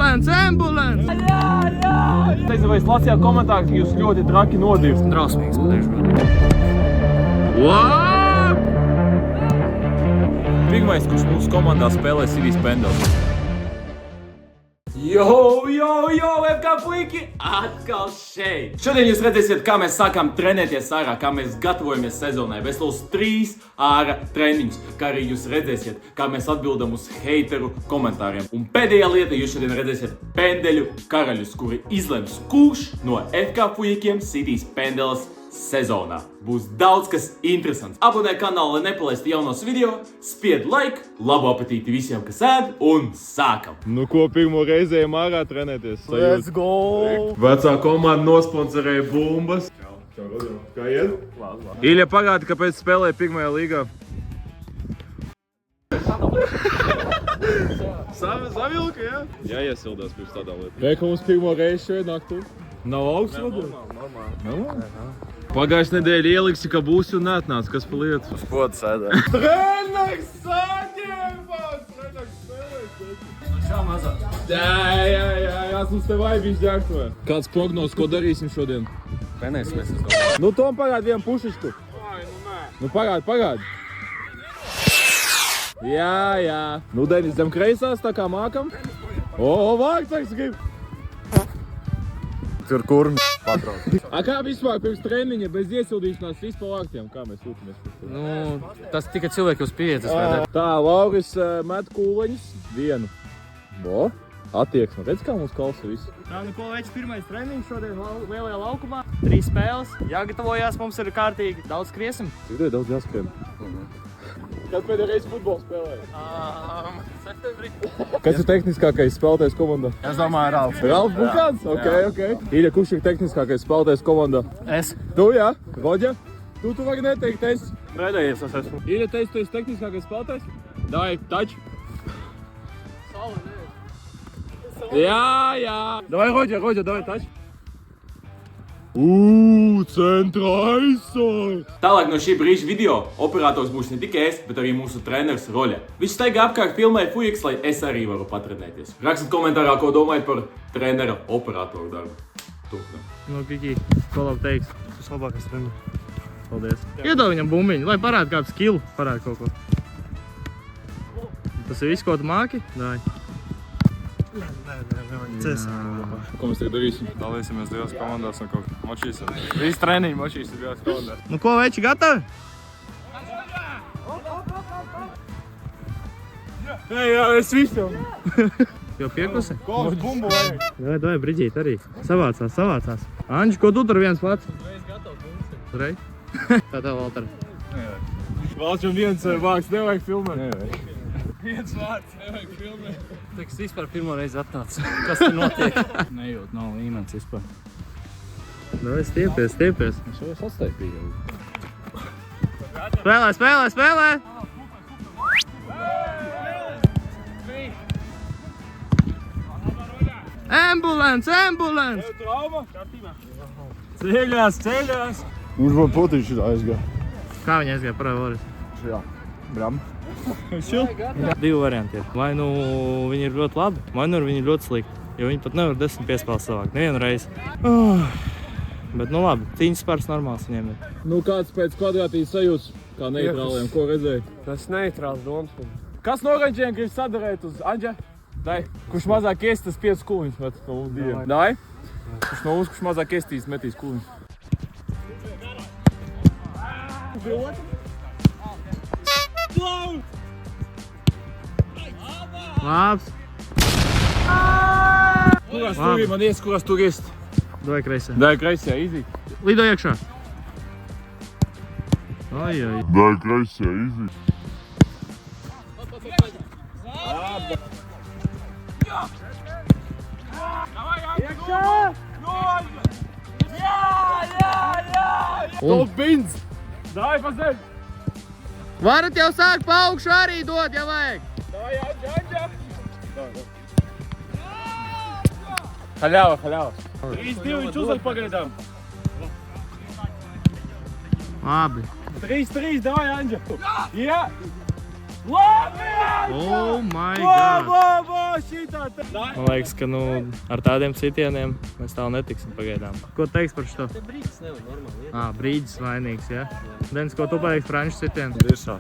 Ambulance, ambulance! Teicu, vai es lasījāt komentārus, ka jūs ļoti traki nodīvs? Drausmīgs, pateikšu godīgi. Pirmais, kurš mūsu komandā spēlē Cities Pendles. Jo, FK puiki, atkal šeit! Šodien jūs redzēsiet, kā mēs sākam trenēties ārā, kā mēs gatavojamies sezonai. Vesels 3 ārā treniņus, kā arī jūs redzēsiet, kā mēs atbildam uz heiteru komentāriem. Un pēdējā lieta, jūs šodien redzēsiet pendeļu karaļus, kuri izlems, kurš no FK puikiem Cities Pendles sezonā. Būs daudz kas interesants. Abonē kanālu, lai nepalaistu jaunos video, spied like, labu apetīti visiem, kas ēd, un sākam! Nu ko, pirmo reizējam ārā trenēties? Let's go! Vecā komanda nosponsorēja bumbas. Kā iet? Ilja pagādi, kāpēc spēlēja pirmajā līgā. Savilka, jā? Jāiesildās pirms tādā lietā. Vai, ka mums pirmo reizi šeit naktu? Nav augsts vadot? Normāli. Pagājušajā nedēļā ieliksi, ka būsi un neatnāc, kas pa lietu? Uz poda sēdē. Trenaks saņēmās! Trenaks spēlēs! Šā mazā. Jā, esmu tev vaibiņš ģēktoja. Kāds prognoz, ko darīsim šodien? Penēsimies, es domāju. Nu, Tom pagād vienu pušišku. Nu, pagād. Jā. Nu, Denis, zem kreisās, tā kā mākam. Vārtsaks grib. Tur kurmi patrauc. Kā vispār pirms treniņa bez iesildīšanās vispār vārtiem? Kā mēs jūtamies? Nu, tas tikai cilvēki uz piecas redzēt. Tā, Lauris met kūleņus. Vienu. Attieksme. Redz, kā mums klausa visu. Tā, nu ko veči, pirmais treniņš šodien lielajā laukumā. 3 spēles, jāgatavojās, mums ir kārtīgi. Daudz skriesim. Cik tev daudz jāskrien? Kad pēdējā reize futbolu spēlēja? Septembrī. Kas ir tehniskākais spēlētājs komandā? Es domāju, Ralfs. Ralfs Bukāns? Ok. Ilja, kurš ir tehniskākais spēlētājs komandā? Es. Tu, jā? Roģa? Tu vari neteikt, es. Pēdējais es esmu. Ilja, teici, tu esi tehniskākais spēlētājs? Davai, tač. Jā. Davai, Roģa, davai, tač. Centra aizsargs! Tālāk no šī brīža video operators būs ne tikai es, bet arī mūsu treneris Roļa. Viņš staigā apkārt filmēja fujiks, lai es arī varu patrenēties. Rakstiet komentārā, ko domājat par trenera operatoru darbu. Turpinām. No Gigi, ko labi teiks. Tas labākais treneris. Paldies. Iedod viņam bumbiņu, lai parāda kādu skillu, parāda kaut ko. Tas ir viss, ko tu māki? Dāj. Ko mēs tagad darīsim? Dalīsimies divās komandās un kaut kā močīsim. Visi treniņi močīsim divās komandās. Nu ko veči, gatavi? Jā, es visam. Jau piekusi? Ko uz bumbu vajag? Dāj, Briģīt arī. Savācās. Anģi, ko tu tur viens pats? Es gatavs bumbu. Turēji? Tā tev, Valter. Valčam viens vārds nevajag filmēt. Viens vārds, nevajag filmēt. Teiks, vispār pirmo reizi atnāc. Kas te notiek? Nejūt, nav līmenis vispār. Dāj, stiepies. Es jau esmu atstaipīgi. Spēlē! Ambulance! Trauma? Ceļās! Mums man potiņš aizgāja. Kā viņi aizgāja parādi Loris? Jā, bram. Divi varianti ir. Vai nu viņi ir ļoti labi, vai nu viņi ir ļoti slikti. Jo viņi pat nevar 10 piespēles savākt, nevienu reizi. Bet nu labi, cīņas spērs normāls viņiem ir. Nu kāds pēc kvadrātīs sajūts, kā neitrāliem, ko redzēji? Tas neitrāls domas. Kas no oranžiem grib sadarēt uz Anģa? Dai, kurš mazāk iest, tas 5 kūliņus met no mums diviem. Dai? Kurš mazāk iestīs, metīs kūliņus. Labs! Kurās tur man iest, kurās tur iest? Dai kreisē. Dai kreisajā, easy. Lido iekšā. Ai. Dai kreisajā, easy. Top bins! Dai, pazēļ! Varat jau sākt pa augšu arī dot, ja vajag. Dai, Anģa! Haļāva. 3-2 viņš uzliek pagaidām. Labi. 3-3, dai, Anģa! Jā! Labi! Oh my god! Man liekas, ka ar tādiem sitieniem mēs tālu netiksim pagaidām. Ko teiks par šo? Brīdis nevar normāli iet. Brīdis vainīgs, ja? Denis, ko tu pateiksi franču sitienu? Diešā.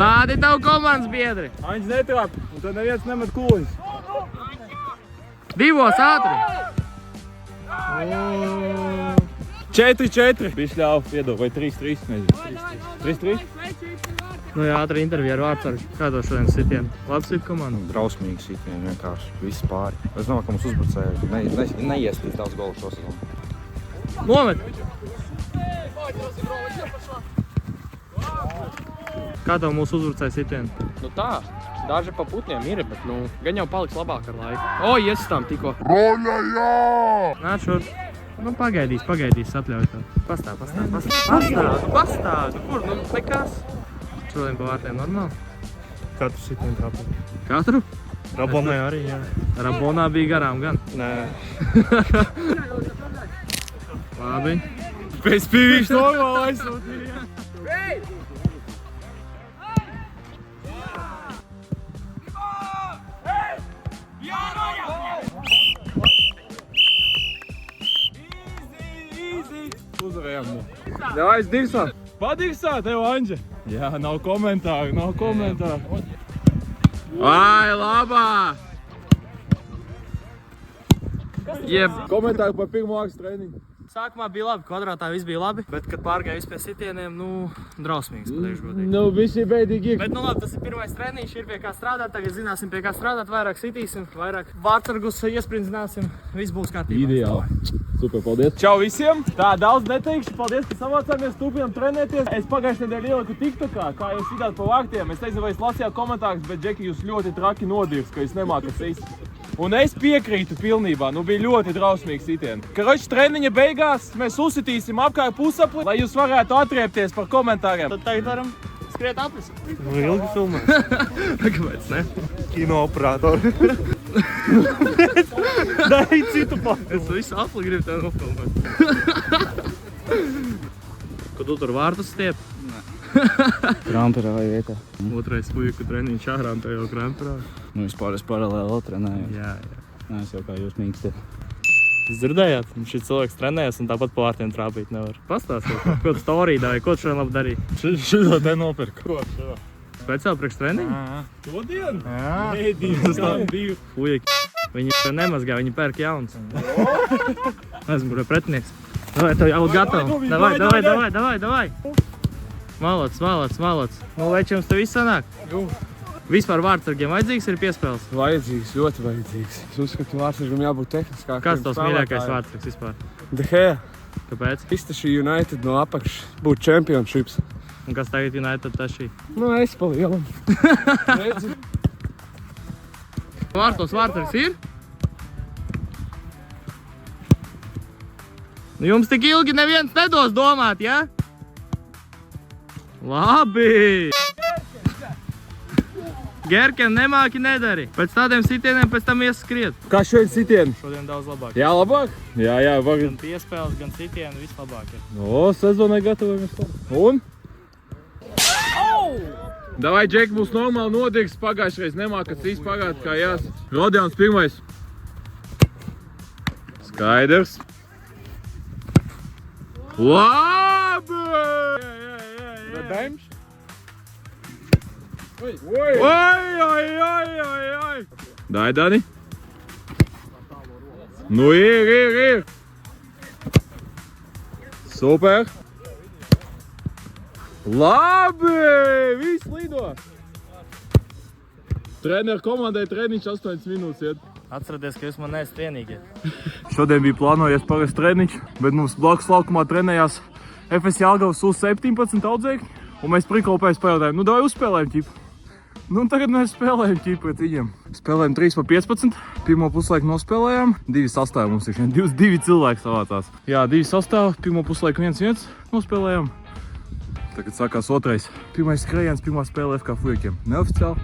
Tādi tavu komandas biedri. Aņģis netrāp, un tad neviens nemet kūļus. Divos ātri. 4-4. Bišķi ļauj, piedod, vai 3-3, nezinu. 3-3? Nu jā, ātri intervija ar Vārtsargu. Kā to šodien sitienu? Labs sit komanda? Drausmīgi sitieni vienkārši. Viss pāri. Es domāju, ka mums uzbrucēji neiespīs daudz golu šo sezonu. Nomet! Kā tev mūsu uzbrucēja sitienu? Nu tā, daži pa putniem ir, bet gan jau paliks labāk ar laiku. Iesitām tikko. Nāc šur. Pagaidīs, atļauj tev. Pastāv. Kur? Nekas. Šodien pa vārtiem normāli? Katru sitienu trāpā. Katru? Rabonai arī, jā. Rabonā bija garām gan. Nē. Labi. Pēc pīvīšu normāli aizsūtīja. Uzvarējām. Davai, dirsā. Padirsā tev, Aņģe. Jā, nav komentāru. Ai, labā! Komentāri par pirmo āks treniņu. Sākumā bija labi, kvadrātā viss bija labi, bet, kad pārgāja viss pie sitieniem, drausmīgs, pateikšu godīgi. Visi beidīgi. Bet, labi, tas ir pirmais treniņš, ir pie kā strādāt, tagad zināsim pie kā strādāt, vairāk sitīsim, vairāk vārtsargus iesprindināsim, viss būs kārtībā. Ideāli. Super, paldies. Čau visiem. Tā, daudz neteikšu. Paldies, ka savācāmies, turpinām trenēties. Es pagājušajā nedēļā ieliku TikTokā, kā jūs sidāt pa vārtiem. Es nezinu, vai es lasījāt komentārus, bet, Džeki, jūs ļoti traki nodirks, ka jūs nemākat sist. Un es piekrītu pilnībā, bija ļoti drausmīgi sitieni. Karoči, treniņa beigās mēs uzsitīsim apkārt pusapli, lai jūs varētu atriepties par komentāriem. Tad tagad varam skriet aplis. Ilgi filmē. Kāpēc, ne? Kino operatori. Dari citu patu. Es visu apli gribu tev nofilmēt. Kad tu tur vārtus stiep? Kramperā vai vietā. Otrais puiku treniņš ārām tev jau kramperā. Vispār es paralēli trenēju. Jā. Nē, es jau kā jūs mīkstēt. Jūs dzirdējāt? Šis cilvēks trenējas un tāpat pa vārtiem trāpīt nevar. Pastāstiet, ko tu storī dāji, ko tu šodien labi darīji? Šito te nopirku. Ko šito? Speciāli priekš treniņu? Šodien? Jā. Mēdījums tam divi. Puiki, viņi nemazgā, viņi pērk jauns. Esmu pretinieks. Davai, tev jau gatavi. Davai. Malac. Nu, vai jums te viss sanāk? Vispār vārtsargiem vajadzīgs ir piespēles? Vajadzīgs, ļoti vajadzīgs. Es uzskatu, vārtsargam jābūt tehniskākam. Kas tavs mīļākais vārtsargs vispār? De Gea. Kāpēc? Iztaši United no apakšas būtu championships. Un kas tagad United tašī? Es pa lielam. Redzi? Vārtos vārtsargs ir? Nu, jums tik ilgi neviens nedos domāt, ja? Labi! Gerken nemāki nedari. Pēc tādiem sitieniem pēc tam ieskriet. Kā šeit sitieni? Šodien daudz labāk. Jā, labāk? Jā, var. Gan piespēles, gan sitieni, viss labāk ir. Sezonai gatavojamies. Un? Davai, Džeki, būs normāli nodirgs. Pagājušreiz nemākat īsti pagāt, kā jās. Rodions pirmais. Skaidrs. Labi! Redēmš. Oi! Dai, Dani. Nu, ir. Super. Labi! Viss lido. Treneru komandai treniņš 8 minūtes iet. Atcerieties, ka jūs man neesat vienīgie. Šodien bija plānojies parasts treniņš, bet mums blakus laukumā trenējās FS Jelgavas U17 audzēkņi. Un mēs prikolpēs pajautājām, davai uzspēlējam ķipu. Un tagad mēs spēlējam ķipu pret viņiem. Spēlējam 3-15, pirmo puslaiku nospēlējām. 2 sastāvi mums ir šeit, 2 cilvēki savācās. Jā, 2 sastāvi, pirmo puslaiku 1-1 nospēlējām. Tagad sākās otrais. Pirmais skrējiens, pirmā spēle FK Fuikiem. Neoficiāli,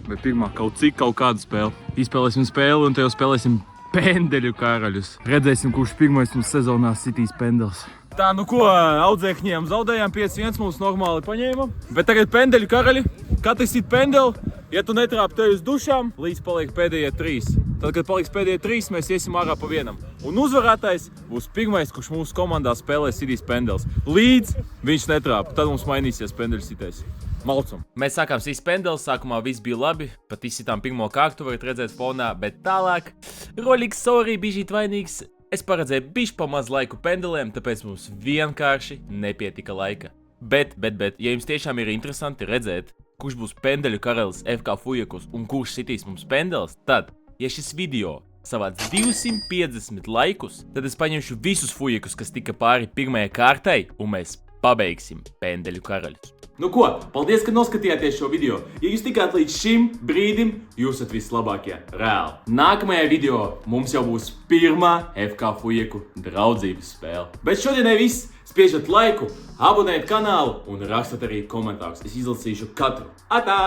bet pirmā kaut kāda spēle. Izspēlēsim spēli un te jau spēlēsim pendeļu karaļus. Redzēsim, kurš pirmais mums sezonā sitīs pendels. Tā, nu ko, audzēkņiem zaudējām 5-1, mums normāli paņēma. Bet tagad pendeļu karaļi. Katrs sit pendeli, ja tu netrāp te uz dušām, līdz paliek pēdējie 3. Tad, kad paliks pēdējie 3, mēs iesim ārā pa vienam. Un uzvarētājs būs pirmais, kurš mūsu komandā spēlē sitīs pendelis. Līdz viņš netrāp, tad mums mainīsies pendeļu sitais. Malcum. Mēs sākām sist pendelis, sākumā viss bija labi, pat izsitām pirmo kārtu, varat redzēt fonā, bet tālāk Rolex sorry bišķīt vainīgs. Es paredzēju bišķi pa maz laiku pendelēm, tāpēc mums vienkārši nepietika laika. Bet, ja jums tiešām ir interesanti redzēt, kurš būs pendeļu karalis FK Fujekus un kurš sitīs mums pendelis, tad, ja šis video savāc 250 laikus, tad es paņemšu visus Fujekus, kas tika pāri pirmajai kārtai, un mēs pabeigsim pendeļu karaļus. Nu ko, paldies, ka noskatījāties šo video. Ja jūs tikāt līdz šim brīdim, jūs esat vislabākie. Reāli. Nākamajā video mums jau būs pirmā FK Fujeku draudzības spēle. Bet šodienai viss. Spiežat laiku, abonējiet kanālu un rakstat arī komentārus. Es izlasīšu katru. Atā!